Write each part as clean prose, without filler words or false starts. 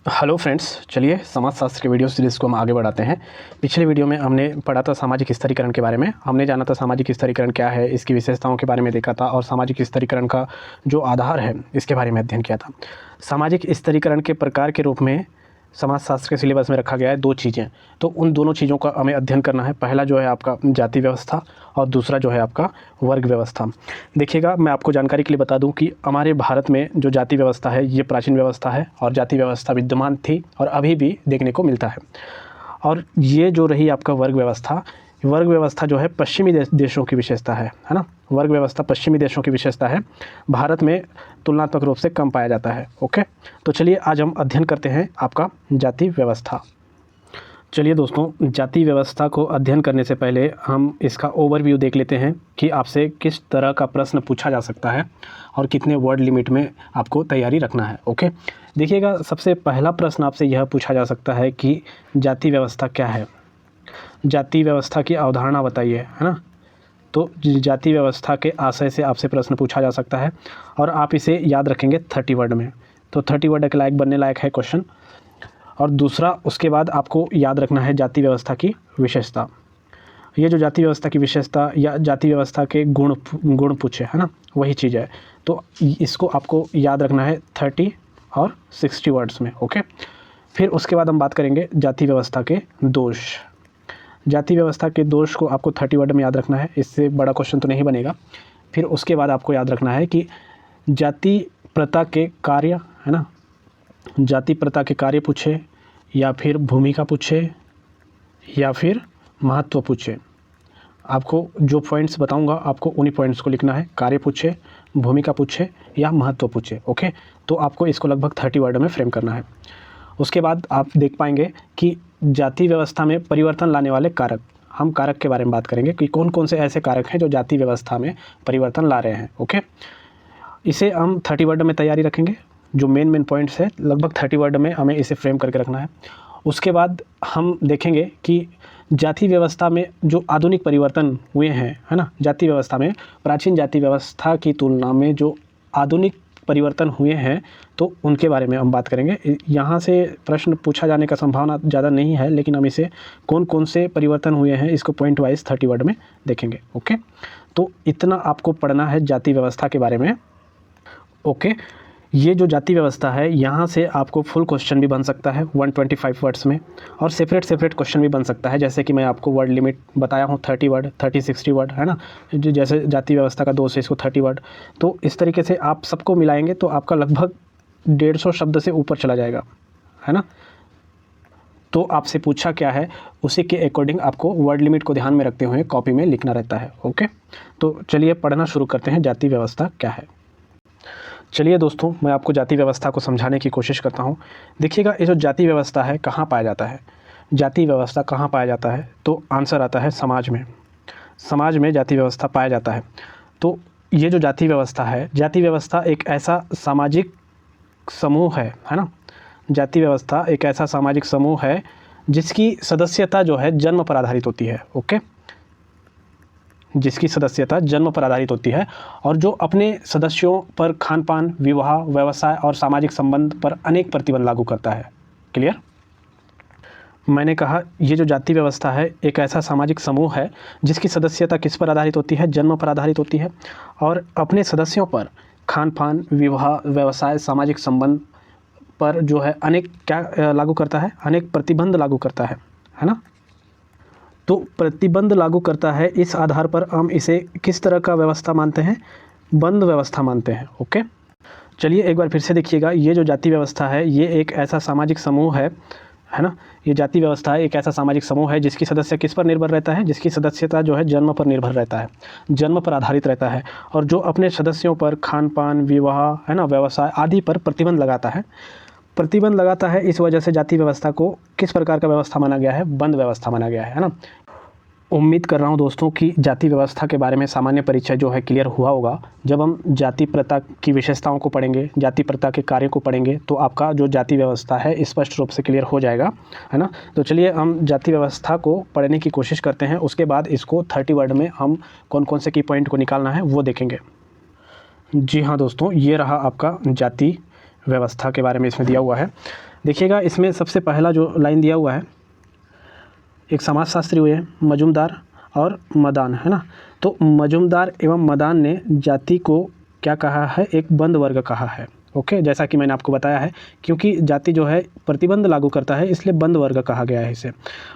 Hello friends, चलिए समाजशास्त्र के वीडियो सीरीज़ को हम आगे बढ़ाते हैं। पिछले वीडियो में हमने पढ़ा था सामाजिक स्तरीकरण के बारे में। हमने जाना था सामाजिक स्तरीकरण क्या है, इसकी विशेषताओं के बारे में देखा था और सामाजिक स्तरीकरण का जो आधार है इसके बारे में अध्ययन किया था। सामाजिक स्तरीकरण के प्रकार के रूप में समाजशास्त्र के सिलेबस में रखा गया है दो चीज़ें, तो उन दोनों चीज़ों का हमें अध्ययन करना है। पहला जो है आपका जाति व्यवस्था और दूसरा जो है आपका वर्ग व्यवस्था। देखिएगा, मैं आपको जानकारी के लिए बता दूं कि हमारे भारत में जो जाति व्यवस्था है ये प्राचीन व्यवस्था है और जाति व्यवस्था विद्यमान थी और अभी भी देखने को मिलता है। और ये जो रही आपका वर्ग व्यवस्था जो है पश्चिमी देशों की विशेषता है ना। वर्ग व्यवस्था पश्चिमी देशों की विशेषता है, भारत में तुलनात्मक रूप से कम पाया जाता है। ओके, तो चलिए आज हम अध्ययन करते हैं आपका जाति व्यवस्था। चलिए दोस्तों, जाति व्यवस्था को अध्ययन करने से पहले हम इसका ओवरव्यू देख लेते हैं कि आपसे किस तरह का प्रश्न पूछा जा सकता है और कितने वर्ड लिमिट में आपको तैयारी रखना है। ओके, देखिएगा, सबसे पहला प्रश्न आपसे यह पूछा जा सकता है कि जाति व्यवस्था क्या है। जाति व्यवस्था की अवधारणा बताइए, है ना। तो जाति व्यवस्था के आशय से आपसे प्रश्न पूछा जा सकता है और आप इसे याद रखेंगे 30 वर्ड में। तो 30 वर्ड के लायक बनने लायक है क्वेश्चन। और दूसरा, उसके बाद आपको याद रखना है जाति व्यवस्था की विशेषता। ये जो जाति व्यवस्था की विशेषता या जाति व्यवस्था के गुण पूछे, है ना, वही चीज़ है। तो इसको आपको याद रखना है 30 और 60 वर्ड्स में। ओके, फिर उसके बाद हम बात करेंगे जाति व्यवस्था के दोष। जाति व्यवस्था के दोष को आपको 30 वर्ड में याद रखना है, इससे बड़ा क्वेश्चन तो नहीं बनेगा। फिर उसके बाद आपको याद रखना है कि जाति प्रथा के कार्य, है ना, जाति प्रथा के कार्य पूछे या फिर भूमिका पूछे या फिर महत्व पूछे। आपको जो पॉइंट्स बताऊंगा आपको उन्हीं पॉइंट्स को लिखना है। कार्य पूछे, भूमिका पूछे या महत्व पूछे। ओके, तो आपको इसको लगभग 30 वर्ड में फ्रेम करना है। उसके बाद आप देख पाएंगे कि जाति व्यवस्था में परिवर्तन लाने वाले कारक, हम कारक के बारे में बात करेंगे कि कौन कौन से ऐसे कारक हैं जो जाति व्यवस्था में परिवर्तन ला रहे हैं। ओके, इसे हम 30 वर्ड में तैयारी रखेंगे। जो मेन पॉइंट्स है लगभग 30 वर्ड में हमें इसे फ्रेम करके रखना है। उसके बाद हम देखेंगे कि जाति व्यवस्था में जो आधुनिक परिवर्तन हुए हैं, है ना, जाति व्यवस्था में प्राचीन जाति व्यवस्था की तुलना में जो आधुनिक परिवर्तन हुए हैं तो उनके बारे में हम बात करेंगे। यहाँ से प्रश्न पूछा जाने का संभावना ज़्यादा नहीं है, लेकिन हम इसे कौन कौन से परिवर्तन हुए हैं इसको पॉइंट वाइज 30 वर्ड में देखेंगे। ओके, तो इतना आपको पढ़ना है जाति व्यवस्था के बारे में। ओके, ये जो जाति व्यवस्था है यहाँ से आपको फुल क्वेश्चन भी बन सकता है 125 वर्ड्स में, और सेपरेट क्वेश्चन भी बन सकता है। जैसे कि मैं आपको वर्ड लिमिट बताया हूँ 30 वर्ड, 30-60 वर्ड, है ना। जैसे जाति व्यवस्था का 2 से इसको 30 वर्ड। तो इस तरीके से आप सबको मिलाएंगे तो आपका लगभग 150 शब्द से ऊपर चला जाएगा, है ना। तो आपसे पूछा क्या है उसी के अकॉर्डिंग आपको वर्ड लिमिट को ध्यान में रखते हुए कॉपी में लिखना रहता है। ओके, तो चलिए पढ़ना शुरू करते हैं जाति व्यवस्था क्या है। चलिए दोस्तों, मैं आपको जाति व्यवस्था को समझाने की कोशिश करता हूँ। देखिएगा, ये जो जाति व्यवस्था है कहाँ पाया जाता है, जाति व्यवस्था कहाँ पाया जाता है, तो आंसर आता है समाज में। समाज में जाति व्यवस्था पाया जाता है। तो ये जो जाति व्यवस्था है, जाति व्यवस्था एक ऐसा सामाजिक समूह है ना। जाति व्यवस्था एक ऐसा सामाजिक समूह है जिसकी सदस्यता जो है जन्म पर आधारित होती है। ओके, जिसकी सदस्यता जन्म पर आधारित होती है और जो अपने सदस्यों पर खान पान, विवाह, व्यवसाय और सामाजिक संबंध पर अनेक प्रतिबंध लागू करता है। क्लियर? मैंने कहा ये जो जाति व्यवस्था है एक ऐसा सामाजिक समूह है जिसकी सदस्यता किस पर आधारित होती है, जन्म पर आधारित होती है, और अपने सदस्यों पर खान पान, विवाह, व्यवसाय, सामाजिक संबंध पर जो है अनेक क्या लागू करता है, अनेक प्रतिबंध लागू करता है ना। तो प्रतिबंध लागू करता है, इस आधार पर हम इसे किस तरह का व्यवस्था मानते हैं, बंद व्यवस्था मानते हैं। ओके, चलिए एक बार फिर से देखिएगा, ये जो जाति व्यवस्था है ये एक ऐसा सामाजिक समूह है ना। ये जाति व्यवस्था है एक ऐसा सामाजिक समूह है जिसकी सदस्य किस पर निर्भर रहता है, जिसकी सदस्यता जो है जन्म पर निर्भर रहता है, जन्म पर आधारित रहता है, और जो अपने सदस्यों पर खान पान, विवाह, है ना, व्यवसाय आदि पर प्रतिबंध लगाता है। इस वजह से जाति व्यवस्था को किस प्रकार का व्यवस्था माना गया है, बंद व्यवस्था माना गया है ना। उम्मीद कर रहा हूँ दोस्तों कि जाति व्यवस्था के बारे में सामान्य परिचय जो है क्लियर हुआ होगा। जब हम जाति प्रथा की विशेषताओं को पढ़ेंगे, जाति प्रथा के कार्य को पढ़ेंगे तो आपका जो जाति व्यवस्था है स्पष्ट रूप से क्लियर हो जाएगा, है ना। तो चलिए हम जाति व्यवस्था को पढ़ने की कोशिश करते हैं। उसके बाद इसको 30 वर्ड में हम कौन कौन से की पॉइंट को निकालना है वो देखेंगे। जी हाँ दोस्तों, ये रहा आपका जाति व्यवस्था के बारे में इसमें दिया हुआ है। देखिएगा इसमें सबसे पहला जो लाइन दिया हुआ है, एक समाजशास्त्री हुए मजूमदार और मदान, है ना। तो मजूमदार एवं मदान ने जाति को क्या कहा है, एक बंद वर्ग कहा है। ओके, जैसा कि मैंने आपको बताया है, क्योंकि जाति जो है प्रतिबंध लागू करता है, इसलिए बंद वर्ग कहा गया है इसे।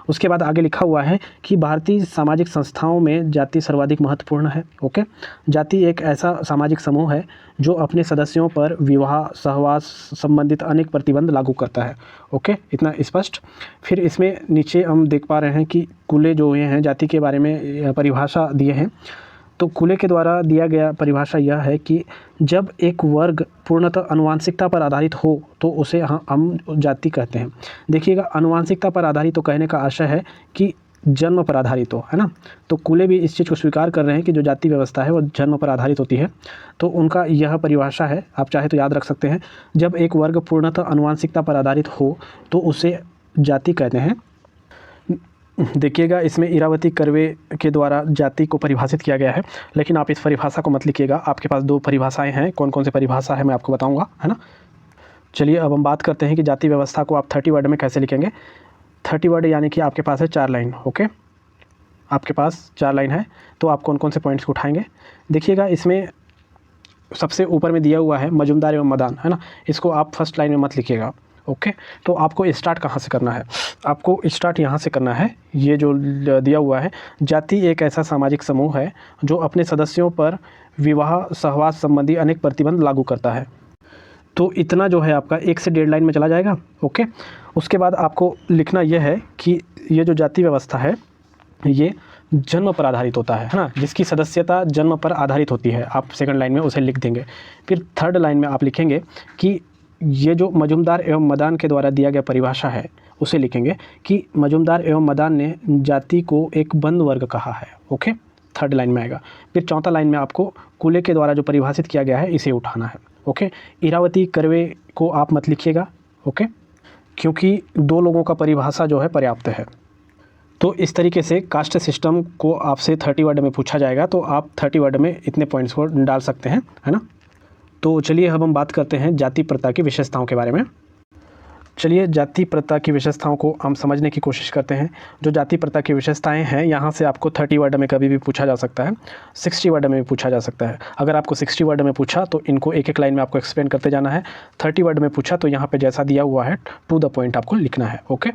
उसके बाद आगे लिखा हुआ है कि भारतीय सामाजिक संस्थाओं में जाति सर्वाधिक महत्वपूर्ण है। ओके, जाति एक ऐसा सामाजिक समूह है जो अपने सदस्यों पर विवाह सहवास संबंधित अनेक प्रतिबंध लागू करता है। ओके, इतना स्पष्ट। फिर इसमें नीचे हम देख पा रहे हैं कि कुले जो हुए हैं जाति के बारे में परिभाषा दिए हैं। तो कुले के द्वारा दिया गया परिभाषा यह है कि जब एक वर्ग पूर्णतः आनुवंशिकता पर आधारित हो तो उसे हम जाति कहते हैं। देखिएगा, आनुवंशिकता पर आधारित तो कहने का आशय है कि जन्म पर आधारित हो, है ना। तो कुले भी इस चीज़ को स्वीकार कर रहे हैं कि जो जाति व्यवस्था है वो जन्म पर आधारित होती है। तो उनका यह परिभाषा है, आप चाहे तो याद रख सकते हैं। जब एक वर्ग पूर्णतः आनुवंशिकता पर आधारित हो तो उसे जाति कहते हैं। देखिएगा, इसमें इरावती कर्वे के द्वारा जाति को परिभाषित किया गया है, लेकिन आप इस परिभाषा को मत लिखिएगा। आपके पास 2 परिभाषाएं हैं, कौन कौन सी परिभाषा है मैं आपको बताऊंगा, है ना। चलिए अब हम बात करते हैं कि जाति व्यवस्था को आप 30 वर्ड में कैसे लिखेंगे। 30 वर्ड यानी कि आपके पास है 4 लाइन। ओके, आपके पास 4 लाइन है, तो आप कौन कौन से पॉइंट्स उठाएंगे। देखिएगा, इसमें सबसे ऊपर में दिया हुआ है मजूमदार एवं मदान, है ना। इसको आप फर्स्ट लाइन में मत लिखिएगा। ओके, तो आपको स्टार्ट कहाँ से करना है, आपको स्टार्ट यहाँ से करना है। ये जो दिया हुआ है, जाति एक ऐसा सामाजिक समूह है जो अपने सदस्यों पर विवाह सहवास संबंधी अनेक प्रतिबंध लागू करता है। तो इतना जो है आपका 1 से 1.5 लाइन में चला जाएगा। ओके, उसके बाद आपको लिखना यह है कि ये जो जाति व्यवस्था है ये जन्म पर आधारित होता है ना, जिसकी सदस्यता जन्म पर आधारित होती है। आप सेकंड लाइन में उसे लिख देंगे। फिर थर्ड लाइन में आप लिखेंगे कि ये जो मजूमदार एवं मदान के द्वारा दिया गया परिभाषा है उसे लिखेंगे कि मजूमदार एवं मदान ने जाति को एक बंद वर्ग कहा है। ओके, थर्ड लाइन में आएगा। फिर चौथा लाइन में आपको कुले के द्वारा जो परिभाषित किया गया है इसे उठाना है। ओके, इरावती कर्वे को आप मत लिखिएगा। ओके, क्योंकि 2 लोगों का परिभाषा जो है पर्याप्त है। तो इस तरीके से कास्ट सिस्टम को आपसे 30 वर्ड में पूछा जाएगा, तो आप 30 वर्ड में इतने पॉइंट्स को डाल सकते हैं, है ना। तो चलिए अब हम बात करते हैं जाति प्रथा की विशेषताओं के बारे में। चलिए जाति प्रथा की विशेषताओं को हम समझने की कोशिश करते हैं। जो जाति प्रथा की विशेषताएं हैं, यहाँ से आपको 30 वर्ड में कभी भी पूछा जा सकता है, 60 वर्ड में भी पूछा जा सकता है। अगर आपको 60 वर्ड में पूछा तो इनको एक एक लाइन में आपको एक्सप्लेन करते जाना है। 30 वर्ड में पूछा तो यहाँ पे जैसा दिया हुआ है टू द पॉइंट आपको लिखना है। ओके,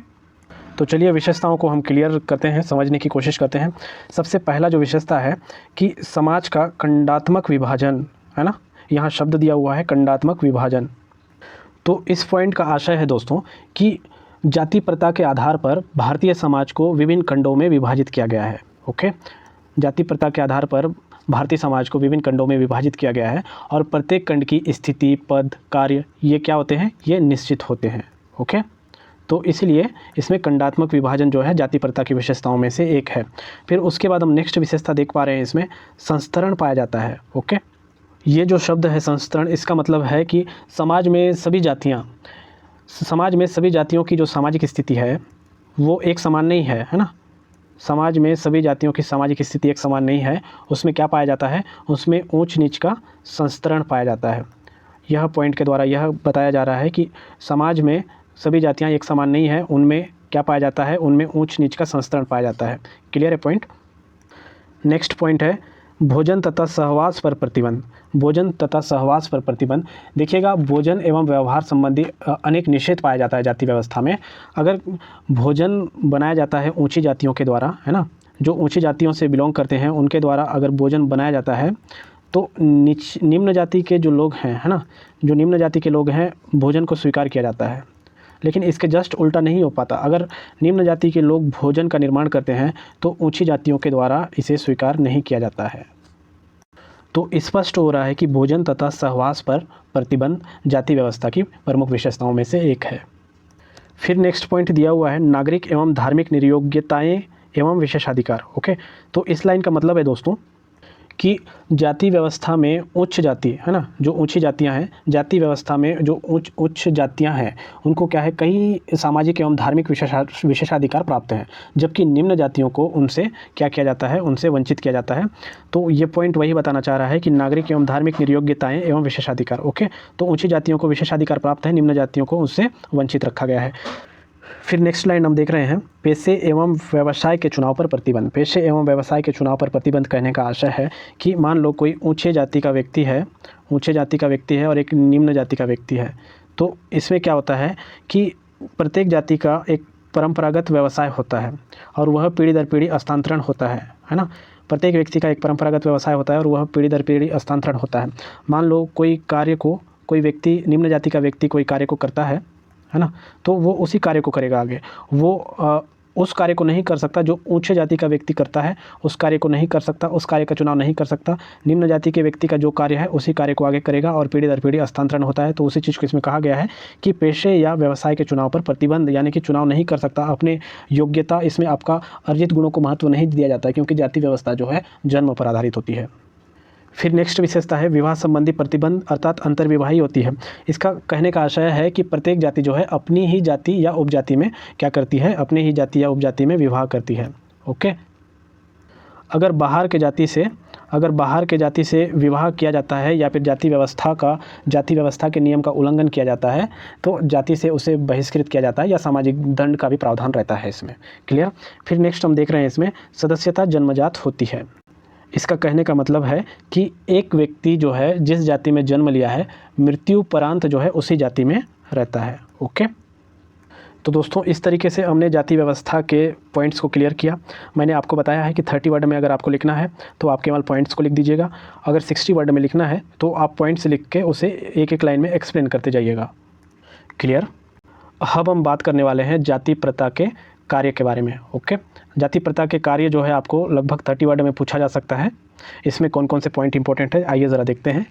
तो चलिए विशेषताओं को हम क्लियर करते हैं, समझने की कोशिश करते हैं। सबसे पहला जो विशेषता है कि समाज का खंडात्मक विभाजन, है ना। यहाँ शब्द दिया हुआ है खंडात्मक विभाजन। तो इस पॉइंट का आशय है दोस्तों कि जाति प्रथा के आधार पर भारतीय समाज को विभिन्न खंडों में विभाजित किया गया है। ओके, जाति प्रथा के आधार पर भारतीय समाज को विभिन्न खंडों में विभाजित किया गया है और प्रत्येक खंड की स्थिति, पद, कार्य ये क्या होते हैं, ये निश्चित होते हैं। ओके, तो इसलिए इसमें खंडात्मक विभाजन जो है जाति प्रथा की विशेषताओं में से एक है। फिर उसके बाद हम नेक्स्ट विशेषता देख पा रहे हैं, इसमें संस्तरण पाया जाता है। ओके, ये जो शब्द है संस्तरण, इसका मतलब है कि समाज में सभी जातियों की जो सामाजिक स्थिति है वो एक समान नहीं है, है ना। समाज में सभी जातियों की सामाजिक स्थिति एक समान नहीं है। उसमें क्या पाया जाता है, उसमें ऊंच नीच का संस्तरण पाया जाता है। यह पॉइंट के द्वारा यह बताया जा रहा है कि समाज में सभी जातियाँ एक समान नहीं है, उनमें क्या पाया जाता है, उनमें ऊंच नीच का संस्तरण पाया जाता है। क्लियर है पॉइंट। नेक्स्ट पॉइंट है भोजन तथा सहवास पर प्रतिबंध। भोजन तथा सहवास पर प्रतिबंध। देखिएगा, भोजन एवं व्यवहार संबंधी अनेक निषेध पाया जाता है जाति व्यवस्था में। अगर भोजन बनाया जाता है ऊंची जातियों के द्वारा, है ना, जो ऊंची जातियों से बिलोंग करते हैं उनके द्वारा अगर भोजन बनाया जाता है तो निम्न जाति के जो लोग हैं, है ना, जो निम्न जाति के लोग हैं भोजन को स्वीकार किया जाता है। लेकिन इसके जस्ट उल्टा नहीं हो पाता। अगर निम्न जाति के लोग भोजन का निर्माण करते हैं तो ऊंची जातियों के द्वारा इसे स्वीकार नहीं किया जाता है। तो स्पष्ट हो रहा है कि भोजन तथा सहवास पर प्रतिबंध जाति व्यवस्था की प्रमुख विशेषताओं में से एक है। फिर नेक्स्ट पॉइंट दिया हुआ है नागरिक एवं धार्मिक निर्योग्यताएं एवं विशेषाधिकार। ओके, तो इस लाइन का मतलब है दोस्तों कि जाति व्यवस्था में उच्च जाति है ना, जो ऊंची जातियां हैं, जाति व्यवस्था में जो उच्च जातियां हैं उनको क्या है, कई सामाजिक एवं धार्मिक विशेषाधिकार प्राप्त हैं, जबकि निम्न जातियों को उनसे क्या किया जाता है, उनसे वंचित किया जाता है। तो ये पॉइंट वही बताना चाह रहा है कि नागरिक एवं धार्मिक निर्योग्यताएँ एवं विशेषाधिकार। ओके, तो ऊँची जातियों को विशेषाधिकार प्राप्त है, निम्न जातियों को उससे वंचित रखा गया है। फिर नेक्स्ट लाइन हम देख रहे हैं, पेशे एवं व्यवसाय के चुनाव पर प्रतिबंध। पेशे एवं व्यवसाय के चुनाव पर प्रतिबंध कहने का आशय है कि मान लो कोई ऊंचे जाति का व्यक्ति है और एक निम्न जाति का व्यक्ति है, तो इसमें क्या होता है कि प्रत्येक जाति का एक परंपरागत व्यवसाय होता है और वह पीढ़ी दर पीढ़ी हस्तांतरण होता है ना। प्रत्येक व्यक्ति का एक परंपरागत व्यवसाय होता है और वह पीढ़ी दर पीढ़ी हस्तांतरण होता है। मान लो कोई व्यक्ति, निम्न जाति का व्यक्ति कोई कार्य को करता है ना, तो वो उसी कार्य को करेगा आगे। वो उस कार्य को नहीं कर सकता जो ऊंचे जाति का व्यक्ति करता है, उस कार्य को नहीं कर सकता, उस कार्य का चुनाव नहीं कर सकता। निम्न जाति के व्यक्ति का जो कार्य है उसी कार्य को आगे करेगा और पीढ़ी दर पीढ़ी हस्तांतरण होता है। तो उसी चीज़ को इसमें कहा गया है कि पेशे या व्यवसाय के चुनाव पर प्रतिबंध, यानी कि चुनाव नहीं कर सकता अपने योग्यता, इसमें आपका अर्जित गुणों को महत्व नहीं दिया जाता है, क्योंकि जाति व्यवस्था जो है जन्म पर आधारित होती है। फिर नेक्स्ट विशेषता है विवाह संबंधी प्रतिबंध, अर्थात अंतर्विवाही होती है। इसका कहने का आशय है कि प्रत्येक जाति जो है अपनी ही जाति या उपजाति में क्या करती है, अपनी ही जाति या उपजाति में विवाह करती है। ओके, अगर बाहर के जाति से विवाह किया जाता है या फिर जाति व्यवस्था के नियम का उल्लंघन किया जाता है तो जाति से उसे बहिष्कृत किया जाता है या सामाजिक दंड का भी प्रावधान रहता है इसमें। क्लियर। फिर नेक्स्ट हम देख रहे हैं इसमें सदस्यता जन्मजात होती है। इसका कहने का मतलब है कि एक व्यक्ति जो है जिस जाति में जन्म लिया है, मृत्यु परांत जो है उसी जाति में रहता है। ओके, तो दोस्तों इस तरीके से हमने जाति व्यवस्था के पॉइंट्स को क्लियर किया। मैंने आपको बताया है कि 30 वर्ड में अगर आपको लिखना है तो आप केवल पॉइंट्स को लिख दीजिएगा। अगर 60 वर्ड में लिखना है तो आप पॉइंट्स लिख के उसे एक एक लाइन में एक्सप्लेन करते जाइएगा। क्लियर। अब हम बात करने वाले हैं जाति प्रथा के कार्य के बारे में। ओके, जाति प्रथा के कार्य जो है आपको लगभग 30 वर्ड में पूछा जा सकता है। इसमें कौन कौन से पॉइंट इंपॉर्टेंट है, आइए ज़रा देखते हैं।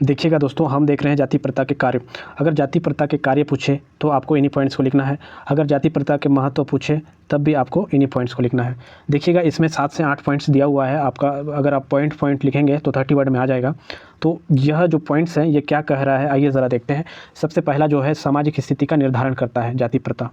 देखिएगा दोस्तों, हम देख रहे हैं जाति प्रथा के कार्य। अगर जाति प्रथा के कार्य पूछे तो आपको इन्हीं पॉइंट्स को लिखना है। अगर जाति प्रथा के महत्व पूछे तब भी आपको इन्हीं पॉइंट्स को लिखना है। देखिएगा इसमें 7 से 8 पॉइंट्स दिया हुआ है आपका। अगर आप पॉइंट लिखेंगे तो 30 वर्ड में आ जाएगा। तो यह जो पॉइंट्स हैं ये क्या कह रहा है, आइए ज़रा देखते हैं। सबसे पहला जो है सामाजिक स्थिति का निर्धारण करता है जाति प्रथा।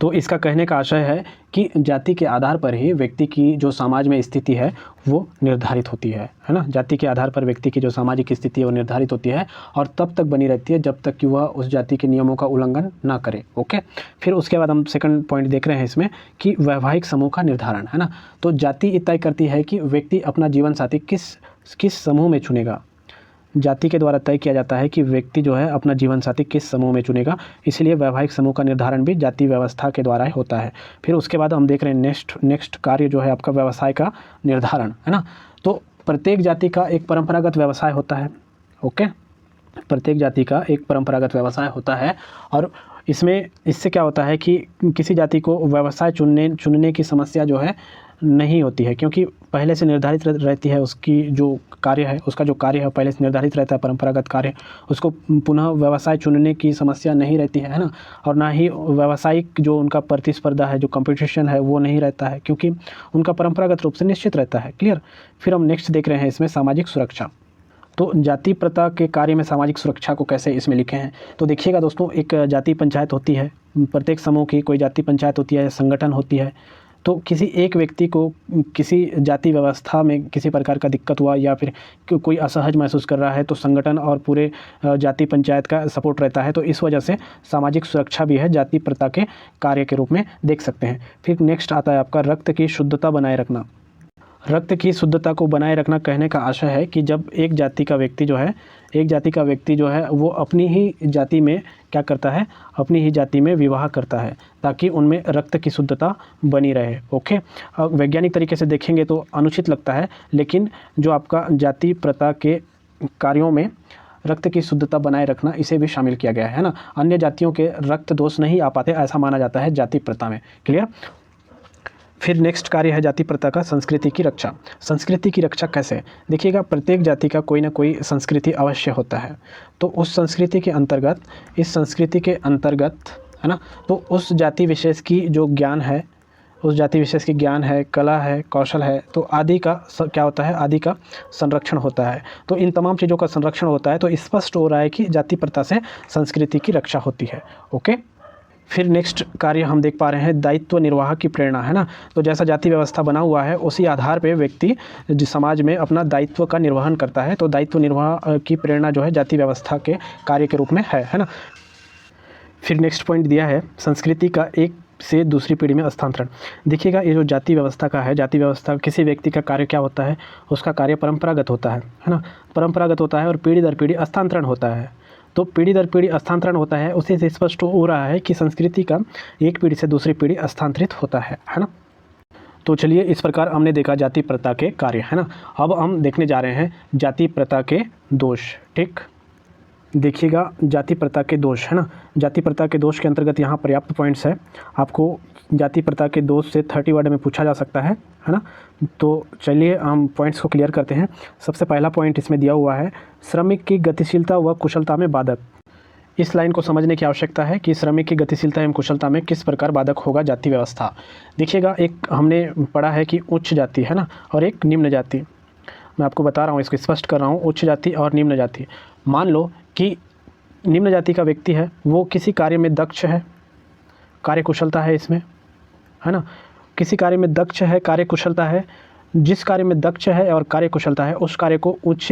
तो इसका कहने का आशय है कि जाति के आधार पर ही व्यक्ति की जो समाज में स्थिति है वो निर्धारित होती है ना। जाति के आधार पर व्यक्ति की जो सामाजिक स्थिति है वो निर्धारित होती है और तब तक बनी रहती है जब तक कि वह उस जाति के नियमों का उल्लंघन ना करे। ओके, फिर उसके बाद हम सेकंड पॉइंट देख रहे हैं इसमें कि वैवाहिक समूह का निर्धारण है ना। तो जाति तय करती है कि व्यक्ति अपना जीवन साथी किस समूह में चुनेगा। जाति के द्वारा तय किया जाता है कि व्यक्ति जो है अपना जीवन साथी किस समूह में चुनेगा, इसलिए वैवाहिक समूह का निर्धारण भी जाति व्यवस्था के द्वारा होता है। फिर उसके बाद हम देख रहे हैं नेक्स्ट कार्य जो है आपका व्यवसाय का निर्धारण है ना। तो प्रत्येक जाति का एक परंपरागत व्यवसाय होता है। ओके, प्रत्येक जाति का एक परंपरागत व्यवसाय होता है और इससे क्या होता है कि किसी जाति को व्यवसाय चुनने की समस्या जो है नहीं होती है, क्योंकि पहले से निर्धारित रहती है उसका जो कार्य है पहले से निर्धारित रहता है, परंपरागत कार्य। उसको पुनः व्यवसाय चुनने की समस्या नहीं रहती है ना। और ना ही व्यावसायिक जो उनका प्रतिस्पर्धा है, जो कंपटीशन है वो नहीं रहता है, क्योंकि उनका परंपरागत रूप से निश्चित रहता है। क्लियर। फिर हम नेक्स्ट देख रहे हैं इसमें सामाजिक सुरक्षा। तो जाति प्रथा के कार्य में सामाजिक सुरक्षा को कैसे इसमें लिखे हैं, तो देखिएगा दोस्तों, एक जाति पंचायत होती है, प्रत्येक समूह की कोई जाति पंचायत होती है, संगठन होती है। तो किसी एक व्यक्ति को किसी जाति व्यवस्था में किसी प्रकार का दिक्कत हुआ या फिर कोई असहज महसूस कर रहा है तो संगठन और पूरे जाति पंचायत का सपोर्ट रहता है। तो इस वजह से सामाजिक सुरक्षा भी है जाति प्रथा के कार्य के रूप में देख सकते हैं। फिर नेक्स्ट आता है आपका रक्त की शुद्धता बनाए रखना। रक्त की शुद्धता को बनाए रखना कहने का आशय है कि जब एक जाति का व्यक्ति जो है वो अपनी ही जाति में क्या करता है, अपनी ही जाति में विवाह करता है ताकि उनमें रक्त की शुद्धता बनी रहे। ओके, वैज्ञानिक तरीके से देखेंगे तो अनुचित लगता है, लेकिन जो आपका जाति प्रथा के कार्यों में रक्त की शुद्धता बनाए रखना इसे भी शामिल किया गया है ना। अन्य जातियों के रक्त दोष नहीं आ पाते, ऐसा माना जाता है जाति प्रथा में। क्लियर। फिर नेक्स्ट कार्य है जाति प्रथा का संस्कृति की रक्षा। संस्कृति की रक्षा कैसे, देखिएगा, प्रत्येक जाति का कोई ना कोई संस्कृति अवश्य होता है। तो उस संस्कृति के अंतर्गत, इस संस्कृति के अंतर्गत है ना, तो उस जाति विशेष की जो ज्ञान है, उस जाति विशेष की ज्ञान है, कला है, कौशल है, तो आदि का क्या होता है, आदि का संरक्षण होता है। तो इन तमाम चीज़ों का संरक्षण होता है, तो स्पष्ट हो रहा है कि जाति प्रथा से संस्कृति की रक्षा होती है। ओके, फिर नेक्स्ट कार्य हम देख पा रहे हैं दायित्व निर्वाह की प्रेरणा, है ना। तो जैसा जाति व्यवस्था बना हुआ है उसी आधार पे व्यक्ति समाज में अपना दायित्व का निर्वहन करता है। तो दायित्व निर्वाह की प्रेरणा जो है जाति व्यवस्था के कार्य के रूप में है ना। फिर नेक्स्ट पॉइंट दिया है संस्कृति का एक से दूसरी पीढ़ी में स्थानांतरण। देखिएगा, ये जो जाति व्यवस्था का है, जाति व्यवस्था किसी व्यक्ति का कार्य क्या होता है, उसका कार्य परंपरागत होता है ना, परंपरागत होता है और पीढ़ी दर पीढ़ी स्थानांतरण होता है। तो पीढ़ी दर पीढ़ी स्थानांतरण होता है, उसी से स्पष्ट हो रहा है कि संस्कृति का एक पीढ़ी से दूसरी पीढ़ी स्थानांतरित होता है ना। तो चलिए, इस प्रकार हमने देखा जाति प्रथा के कार्य, है ना। अब हम देखने जा रहे हैं जाति प्रथा के दोष। ठीक, देखिएगा जाति प्रथा के दोष, है ना। जाति प्रथा के दोष के अंतर्गत यहाँ पर्याप्त पॉइंट्स है। आपको जाति प्रथा के दोष से 30 वर्ड में पूछा जा सकता है ना। तो चलिए हम पॉइंट्स को क्लियर करते हैं। सबसे पहला पॉइंट इसमें दिया हुआ है श्रमिक की गतिशीलता व कुशलता में बाधक। इस लाइन को समझने की आवश्यकता है कि श्रमिक की गतिशीलता एवं कुशलता में किस प्रकार बाधक होगा जाति व्यवस्था। देखिएगा, एक हमने पढ़ा है कि उच्च जाति, है ना, और एक निम्न जाति। मैं आपको बता रहा हूँ, इसको स्पष्ट कर रहा हूँ, उच्च जाति और निम्न जाति। मान लो कि निम्न जाति का व्यक्ति है, वो किसी कार्य में दक्ष है, कार्यकुशलता है इसमें, है ना। किसी कार्य में दक्ष है, कार्यकुशलता है। जिस कार्य में दक्ष है और कार्यकुशलता है, उस कार्य को उच्च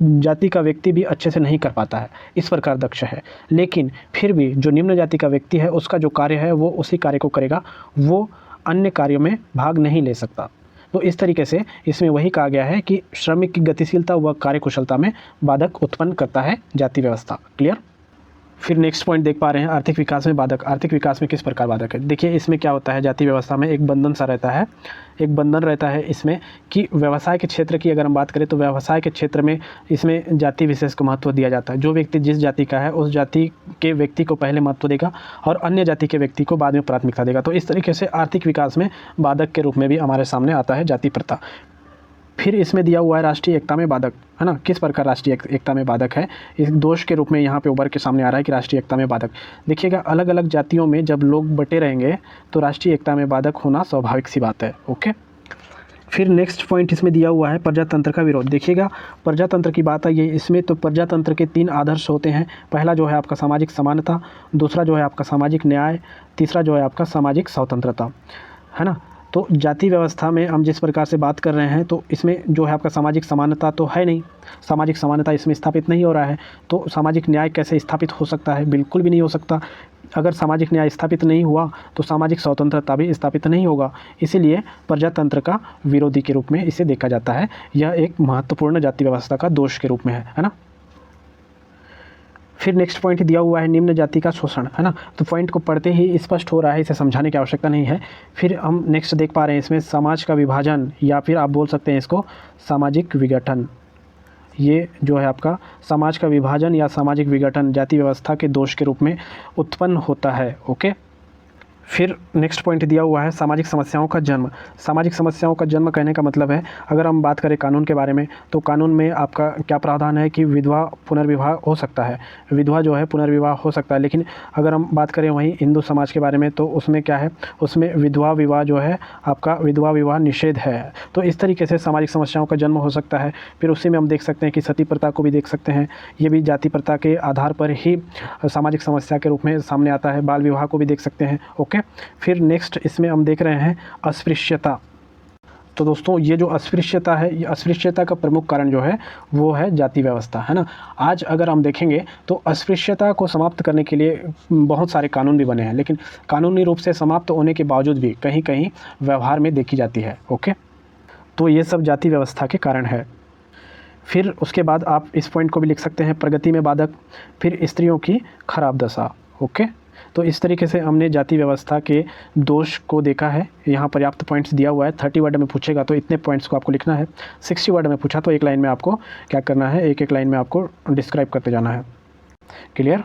जाति का व्यक्ति भी अच्छे से नहीं कर पाता है, इस प्रकार दक्ष है। लेकिन फिर भी जो निम्न जाति का व्यक्ति है, उसका जो कार्य है वो उसी कार्य को करेगा, वो अन्य कार्यों में भाग नहीं ले सकता। तो इस तरीके से इसमें वही कहा गया है कि श्रमिक की गतिशीलता व कार्यकुशलता में बाधक उत्पन्न करता है जाति व्यवस्था। क्लियर। फिर नेक्स्ट पॉइंट देख पा रहे हैं आर्थिक विकास में बाधक। आर्थिक विकास में किस प्रकार बाधक है। देखिए, इसमें क्या होता है, जाति व्यवस्था में एक बंधन सा रहता है, एक बंधन रहता है इसमें कि व्यवसाय के क्षेत्र की अगर हम बात करें तो व्यवसाय के क्षेत्र में इसमें जाति विशेष को महत्व दिया जाता है। जो व्यक्ति जिस जाति का है उस जाति के व्यक्ति को पहले महत्व देगा और अन्य जाति के व्यक्ति को बाद में प्राथमिकता देगा। तो इस तरीके से आर्थिक विकास में बाधक के रूप में भी हमारे सामने आता है जाति प्रथा। फिर इसमें दिया हुआ है राष्ट्रीय एकता में बाधक, है ना। किस प्रकार राष्ट्रीय एकता में बाधक है, इस दोष के रूप में यहाँ पे उभर के सामने आ रहा है कि राष्ट्रीय एकता में बाधक। देखिएगा, अलग अलग जातियों में जब लोग बटे रहेंगे तो राष्ट्रीय एकता में बाधक होना स्वाभाविक सी बात है। ओके, फिर नेक्स्ट पॉइंट इसमें दिया हुआ है प्रजातंत्र का विरोध। देखिएगा, प्रजातंत्र की बात आई है इसमें, तो प्रजातंत्र के 3 आदर्श होते हैं। पहला जो है आपका सामाजिक समानता, दूसरा जो है आपका सामाजिक न्याय, तीसरा जो है आपका सामाजिक स्वतंत्रता, है ना। तो जाति व्यवस्था में हम जिस प्रकार से बात कर रहे हैं तो इसमें जो है आपका सामाजिक समानता तो है नहीं, सामाजिक समानता इसमें स्थापित नहीं हो रहा है। तो सामाजिक न्याय कैसे स्थापित हो सकता है, बिल्कुल भी नहीं हो सकता। अगर सामाजिक न्याय स्थापित नहीं हुआ तो सामाजिक स्वतंत्रता भी स्थापित नहीं होगा। इसीलिए प्रजातंत्र का विरोधी के रूप में इसे देखा जाता है। यह एक महत्वपूर्ण जाति व्यवस्था का दोष के रूप में है ना। फिर नेक्स्ट पॉइंट दिया हुआ है निम्न जाति का शोषण, है ना। तो पॉइंट को पढ़ते ही स्पष्ट हो रहा है, इसे समझाने की आवश्यकता नहीं है। फिर हम नेक्स्ट देख पा रहे हैं इसमें समाज का विभाजन, या फिर आप बोल सकते हैं इसको सामाजिक विघटन। ये जो है आपका समाज का विभाजन या सामाजिक विघटन जाति व्यवस्था के दोष के रूप में उत्पन्न होता है। ओके, फिर नेक्स्ट पॉइंट दिया हुआ है सामाजिक समस्याओं का जन्म। सामाजिक समस्याओं का जन्म कहने का मतलब है, अगर हम बात करें कानून के बारे में तो कानून में आपका क्या प्रावधान है कि विधवा पुनर्विवाह हो सकता है, विधवा जो है पुनर्विवाह हो सकता है। लेकिन अगर हम बात करें वहीं हिंदू समाज के बारे में तो उसमें क्या है, उसमें विधवा विवाह जो है आपका विधवा विवाह निषेध है। तो इस तरीके से सामाजिक समस्याओं का जन्म हो सकता है। फिर उसी में हम देख सकते हैं कि सती प्रथा को भी देख सकते हैं, ये भी जाति प्रथा के आधार पर ही सामाजिक समस्या के रूप में सामने आता है। बाल विवाह को भी देख सकते हैं। ओके, फिर नेक्स्ट इसमें हम देख रहे हैं अस्पृश्यता। तो दोस्तों, ये जो अस्पृश्यता है, ये अस्पृश्यता का प्रमुख कारण जो है वो है जाति व्यवस्था, है ना। आज अगर हम देखेंगे तो अस्पृश्यता को समाप्त करने के लिए बहुत सारे कानून भी बने हैं, लेकिन कानूनी रूप से समाप्त होने के बावजूद भी कहीं कहीं व्यवहार में देखी जाती है। ओके, तो ये सब जाति व्यवस्था के कारण है। फिर उसके बाद आप इस पॉइंट को भी लिख सकते हैं प्रगति में बाधक, फिर स्त्रियों की खराब दशा। ओके, तो इस तरीके से हमने जाति व्यवस्था के दोष को देखा है। यहाँ पर्याप्त पॉइंट्स दिया हुआ है। 30 वर्ड में पूछेगा तो इतने पॉइंट्स को आपको लिखना है। 60 वर्ड में पूछा तो एक लाइन में आपको क्या करना है, एक एक लाइन में आपको डिस्क्राइब करते जाना है। क्लियर।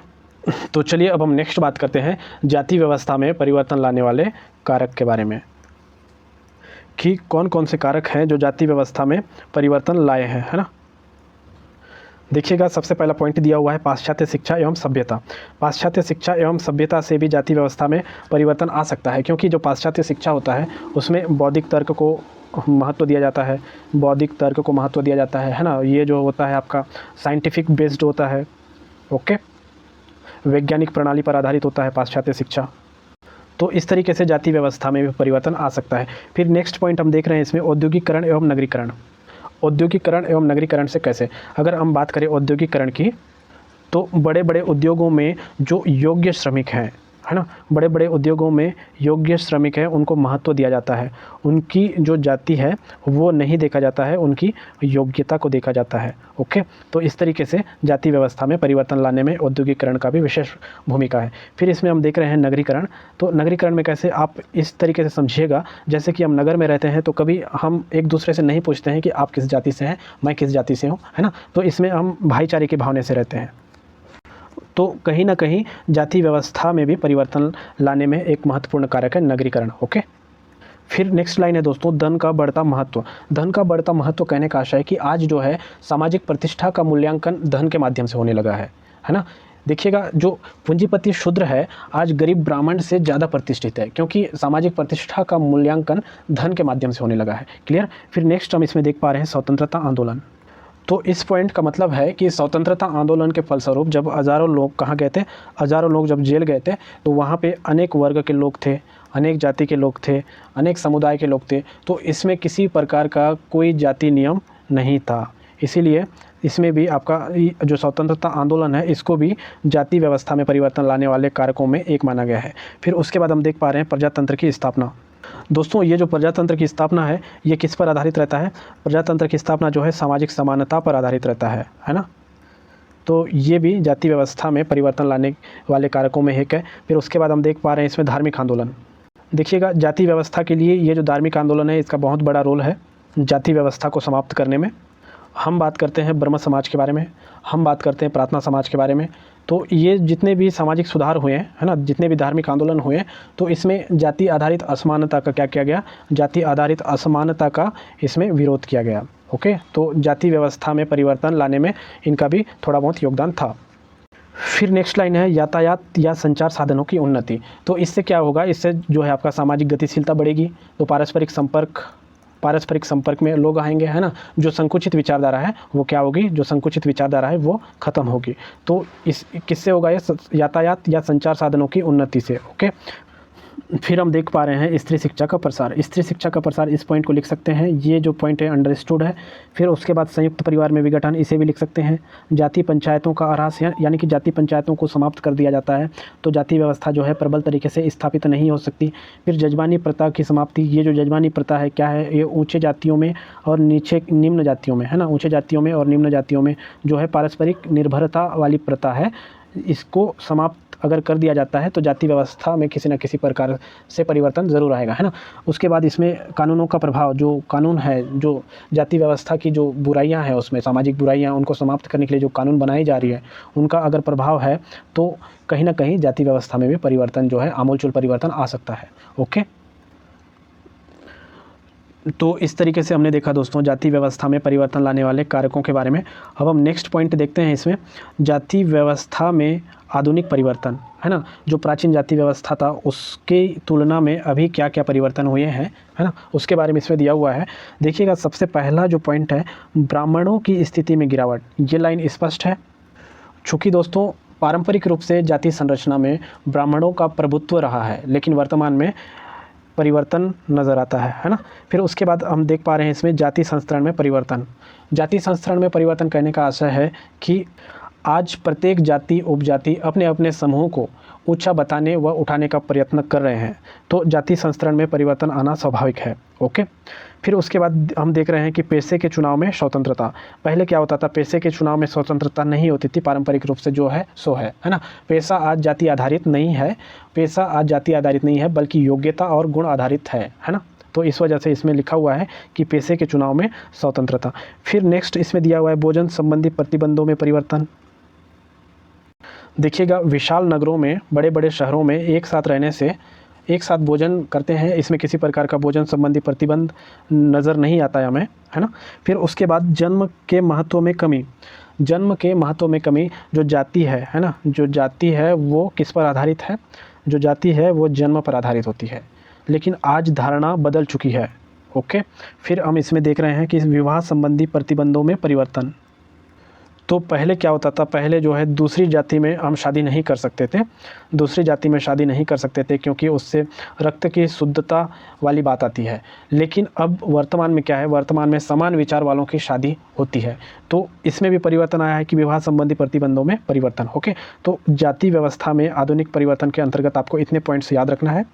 तो चलिए अब हम नेक्स्ट बात करते हैं जाति व्यवस्था में परिवर्तन लाने वाले कारक के बारे में, कि कौन कौन से कारक हैं जो जाति व्यवस्था में परिवर्तन लाए हैं, है ना। देखिएगा सबसे पहला पॉइंट दिया हुआ है पाश्चात्य शिक्षा एवं सभ्यता। पाश्चात्य शिक्षा एवं सभ्यता से भी जाति व्यवस्था में परिवर्तन आ सकता है, क्योंकि जो पाश्चात्य शिक्षा होता है उसमें बौद्धिक तर्क को महत्व दिया जाता है, बौद्धिक तर्क को महत्व दिया जाता है ना। ये जो होता है आपका साइंटिफिक बेस्ड होता है, ओके, वैज्ञानिक प्रणाली पर आधारित होता है पाश्चात्य शिक्षा। तो इस तरीके से जाति व्यवस्था में भी परिवर्तन आ सकता है। फिर नेक्स्ट पॉइंट हम देख रहे हैं इसमें औद्योगिकरण एवं नगरीकरण। औद्योगिकरण एवं नगरीकरण से कैसे, अगर हम बात करें औद्योगिकरण की, तो बड़े बड़े उद्योगों में जो योग्य श्रमिक हैं, है ना, बड़े बड़े उद्योगों में योग्य श्रमिक हैं उनको महत्व दिया जाता है। उनकी जो जाति है वो नहीं देखा जाता है, उनकी योग्यता को देखा जाता है। ओके, तो इस तरीके से जाति व्यवस्था में परिवर्तन लाने में औद्योगिकरण का भी विशेष भूमिका है। फिर इसमें हम देख रहे हैं नगरीकरण। तो नगरीकरण में कैसे, आप इस तरीके से समझिएगा जैसे कि हम नगर में रहते हैं तो कभी हम एक दूसरे से नहीं पूछते हैं कि आप किस जाति से हैं, मैं किस जाति से हूँ, है ना। तो इसमें हम भाईचारे की भावना से रहते हैं। तो कहीं ना कहीं जाति व्यवस्था में भी परिवर्तन लाने में एक महत्वपूर्ण कारक है नगरीकरण। ओके, फिर नेक्स्ट लाइन है दोस्तों, धन का बढ़ता महत्व। धन का बढ़ता महत्व कहने का आशय है कि आज जो है सामाजिक प्रतिष्ठा का मूल्यांकन धन के माध्यम से होने लगा है ना। देखिएगा जो पूंजीपति शूद्र है आज गरीब ब्राह्मण से ज़्यादा प्रतिष्ठित है, क्योंकि सामाजिक प्रतिष्ठा का मूल्यांकन धन के माध्यम से होने लगा है। क्लियर। फिर नेक्स्ट हम इसमें देख पा रहे हैं स्वतंत्रता आंदोलन। तो इस पॉइंट का मतलब है कि स्वतंत्रता आंदोलन के फलस्वरूप जब हज़ारों लोग कहाँ गए थे, हज़ारों लोग जब जेल गए थे, तो वहाँ पे अनेक वर्ग के लोग थे, अनेक जाति के लोग थे, अनेक समुदाय के लोग थे। तो इसमें किसी प्रकार का कोई जाति नियम नहीं था, इसीलिए इसमें भी आपका जो स्वतंत्रता आंदोलन है इसको भी जाति व्यवस्था में परिवर्तन लाने वाले कारकों में एक माना गया है। फिर उसके बाद हम देख पा रहे हैं प्रजातंत्र की स्थापना। दोस्तों ये जो प्रजातंत्र की स्थापना है ये किस पर आधारित रहता है, प्रजातंत्र की स्थापना जो है सामाजिक समानता पर आधारित रहता है ना। तो ये भी जाति व्यवस्था में परिवर्तन लाने वाले कारकों में एक है। फिर उसके बाद हम देख पा रहे हैं इसमें धार्मिक आंदोलन। देखिएगा जाति व्यवस्था के लिए ये जो धार्मिक आंदोलन है इसका बहुत बड़ा रोल है जाति व्यवस्था को समाप्त करने में। हम बात करते हैं ब्रह्म समाज के बारे में, हम बात करते हैं प्रार्थना समाज के बारे में। तो ये जितने भी सामाजिक सुधार हुए हैं, है ना, जितने भी धार्मिक आंदोलन हुए, तो इसमें जाति आधारित असमानता का क्या किया गया, जाति आधारित असमानता का इसमें विरोध किया गया। ओके, तो जाति व्यवस्था में परिवर्तन लाने में इनका भी थोड़ा बहुत योगदान था। फिर नेक्स्ट लाइन है यातायात या संचार साधनों की उन्नति। तो इससे क्या होगा, इससे जो है आपका सामाजिक गतिशीलता बढ़ेगी, तो पारस्परिक संपर्क में लोग आएंगे, है ना। जो संकुचित विचारधारा है वो क्या होगी, जो संकुचित विचारधारा है वो ख़त्म होगी। तो इस किससे होगा, ये यातायात या संचार साधनों की उन्नति से। ओके, फिर हम देख पा रहे हैं स्त्री शिक्षा का प्रसार। स्त्री शिक्षा का प्रसार, इस पॉइंट को लिख सकते हैं, ये जो पॉइंट है अंडरस्टूड है। फिर उसके बाद संयुक्त परिवार में विघटन, इसे भी लिख सकते हैं। जाति पंचायतों का ह्रास, यानी कि जाति पंचायतों को समाप्त कर दिया जाता है, तो जाति व्यवस्था जो है प्रबल तरीके से स्थापित नहीं हो सकती। फिर जजमानी प्रथा की समाप्ति। ये जो जजमानी प्रथा है क्या है, ये ऊँचे जातियों में और निम्न जातियों में, है ना, ऊँचे जातियों में और निम्न जातियों में जो है पारस्परिक निर्भरता वाली प्रथा है, इसको समाप्त अगर कर दिया जाता है तो जाति व्यवस्था में किसी न किसी प्रकार से परिवर्तन ज़रूर आएगा, है ना। उसके बाद इसमें कानूनों का प्रभाव, जो कानून है, जो जाति व्यवस्था की जो बुराइयां हैं उसमें, सामाजिक बुराइयां, उनको समाप्त करने के लिए जो कानून बनाई जा रही है उनका अगर प्रभाव है तो कहीं ना कहीं जाति व्यवस्था में भी परिवर्तन जो है, आमूलचूल परिवर्तन आ सकता है। ओके, तो इस तरीके से हमने देखा दोस्तों जाति व्यवस्था में परिवर्तन लाने वाले कारकों के बारे में। अब हम नेक्स्ट पॉइंट देखते हैं इसमें, जाति व्यवस्था में आधुनिक परिवर्तन, है ना। जो प्राचीन जाति व्यवस्था था उसके तुलना में अभी क्या क्या परिवर्तन हुए हैं, है ना, उसके बारे में इसमें दिया हुआ है। देखिएगा सबसे पहला जो पॉइंट है, ब्राह्मणों की स्थिति में गिरावट। ये लाइन स्पष्ट है, चूँकि दोस्तों पारंपरिक रूप से जाति संरचना में ब्राह्मणों का प्रभुत्व रहा है, लेकिन वर्तमान में परिवर्तन नज़र आता है ना। फिर उसके बाद हम देख पा रहे हैं इसमें जाति संस्करण में परिवर्तन। जाति संस्करण में परिवर्तन कहने का आशय है कि आज प्रत्येक जाति उपजाति अपने अपने समूह को ऊंचा बताने व उठाने का प्रयत्न कर रहे हैं, तो जाति संस्करण में परिवर्तन आना स्वाभाविक है। ओके, फिर उसके बाद हम देख रहे हैं कि पेशे के चुनाव में स्वतंत्रता। पहले क्या होता था, पेशे के चुनाव में स्वतंत्रता नहीं होती थी, पारंपरिक रूप से जो है सो है ना। पेशा आज जाति आधारित नहीं है, पेशा आज जाति आधारित नहीं है बल्कि योग्यता और गुण आधारित है ना। तो इस वजह से इसमें लिखा हुआ है कि पेशे के चुनाव में स्वतंत्रता। फिर नेक्स्ट इसमें दिया हुआ है भोजन संबंधी प्रतिबंधों में परिवर्तन। देखिएगा विशाल नगरों में, बड़े बड़े शहरों में एक साथ रहने से एक साथ भोजन करते हैं, इसमें किसी प्रकार का भोजन संबंधी प्रतिबंध नज़र नहीं आता है हमें, है ना। फिर उसके बाद जन्म के महत्व में कमी, जन्म के महत्व में कमी, जो जाति है ना, जो जाति है वो किस पर आधारित है, जो जाति है वो जन्म पर आधारित होती है, लेकिन आज धारणा बदल चुकी है। ओके, फिर हम इसमें देख रहे हैं कि विवाह संबंधी प्रतिबंधों में परिवर्तन। तो पहले क्या होता था, पहले जो है दूसरी जाति में हम शादी नहीं कर सकते थे, दूसरी जाति में शादी नहीं कर सकते थे क्योंकि उससे रक्त की शुद्धता वाली बात आती है। लेकिन अब वर्तमान में क्या है, वर्तमान में समान विचार वालों की शादी होती है। तो इसमें भी परिवर्तन आया है कि विवाह संबंधी प्रतिबंधों में परिवर्तन। ओके, तो जाति व्यवस्था में आधुनिक परिवर्तन के अंतर्गत आपको इतने पॉइंट्स याद रखना है।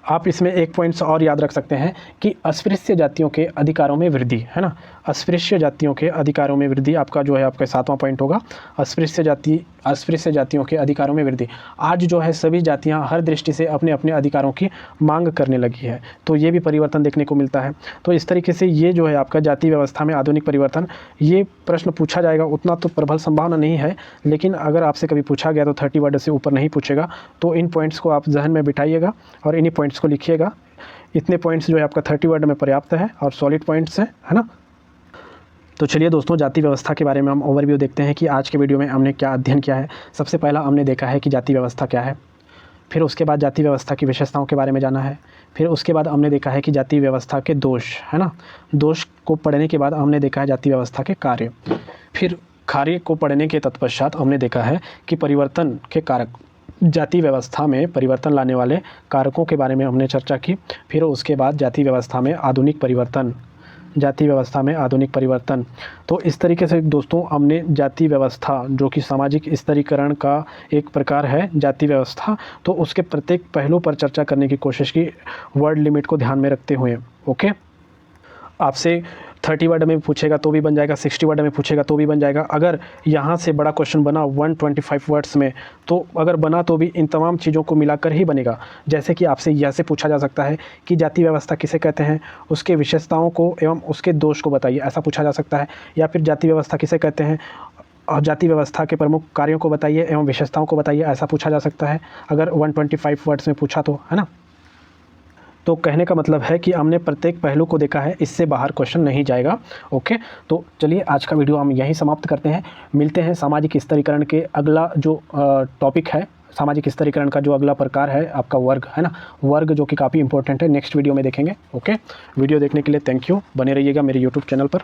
आप इसमें एक पॉइंट्स और याद रख सकते हैं कि अस्पृश्य जातियों के अधिकारों में वृद्धि, है ना। अस्पृश्य जातियों के अधिकारों में वृद्धि आपका जो है आपका 7वां पॉइंट होगा, अस्पृश्य जातियों के अधिकारों में वृद्धि। आज जो है सभी जातियां हर दृष्टि से अपने अपने अधिकारों की मांग करने लगी है, तो ये भी परिवर्तन देखने को मिलता है। तो इस तरीके से ये जो है आपका जाति व्यवस्था में आधुनिक परिवर्तन, ये प्रश्न पूछा जाएगा, उतना तो प्रबल संभावना नहीं है, लेकिन अगर आपसे कभी पूछा गया तो 30 वर्ड से ऊपर नहीं पूछेगा। तो इन पॉइंट्स को आप जहन में बिठाइएगा और इन्हीं पॉइंट्स को लिखिएगा। इतने पॉइंट्स जो है आपका 30 वर्ड में पर्याप्त है और सॉलिड पॉइंट्स है ना। तो चलिए दोस्तों, जाति व्यवस्था के बारे में हम ओवरव्यू देखते हैं कि आज के वीडियो में हमने क्या अध्ययन किया है। सबसे पहला हमने देखा है कि जाति व्यवस्था क्या है, फिर उसके बाद जाति व्यवस्था की विशेषताओं के बारे में जाना है, फिर उसके बाद हमने देखा है कि जाति व्यवस्था के दोष, है ना, दोष को पढ़ने के बाद हमने देखा है जाति व्यवस्था के कार्य, फिर कार्य को पढ़ने के तत्पश्चात हमने देखा है कि परिवर्तन के कारक, जाति व्यवस्था में परिवर्तन लाने वाले कारकों के बारे में हमने चर्चा की। फिर उसके बाद जाति व्यवस्था में आधुनिक परिवर्तन, जाति व्यवस्था में आधुनिक परिवर्तन। तो इस तरीके से दोस्तों हमने जाति व्यवस्था, जो कि सामाजिक स्तरीकरण का एक प्रकार है जाति व्यवस्था, तो उसके प्रत्येक पहलू पर चर्चा करने की कोशिश की, वर्ड लिमिट को ध्यान में रखते हुए। ओके, आपसे 30 वर्ड में पूछेगा तो भी बन जाएगा, 60 वर्ड में पूछेगा तो भी बन जाएगा। अगर यहाँ से बड़ा क्वेश्चन बना 125 वर्ड्स में, तो अगर बना तो भी इन तमाम चीज़ों को मिलाकर ही बनेगा। जैसे कि आपसे यह से पूछा जा सकता है कि जाति व्यवस्था किसे कहते हैं, उसके विशेषताओं को एवं उसके दोष को बताइए, ऐसा पूछा जा सकता है। या फिर जाति व्यवस्था किसे कहते हैं और जाति व्यवस्था के प्रमुख कार्यों को बताइए एवं विशेषताओं को बताइए, ऐसा पूछा जा सकता है अगर 125 वर्ड्स में पूछा तो, है ना। तो कहने का मतलब है कि हमने प्रत्येक पहलू को देखा है, इससे बाहर क्वेश्चन नहीं जाएगा। ओके, तो चलिए आज का वीडियो हम यहीं समाप्त करते हैं। मिलते हैं सामाजिक स्तरीकरण के अगला जो टॉपिक है, सामाजिक स्तरीकरण का जो अगला प्रकार है आपका वर्ग, है ना, वर्ग, जो कि काफ़ी इंपॉर्टेंट है, नेक्स्ट वीडियो में देखेंगे। ओके, वीडियो देखने के लिए थैंक यू, बने रहिएगा मेरे यूट्यूब चैनल पर।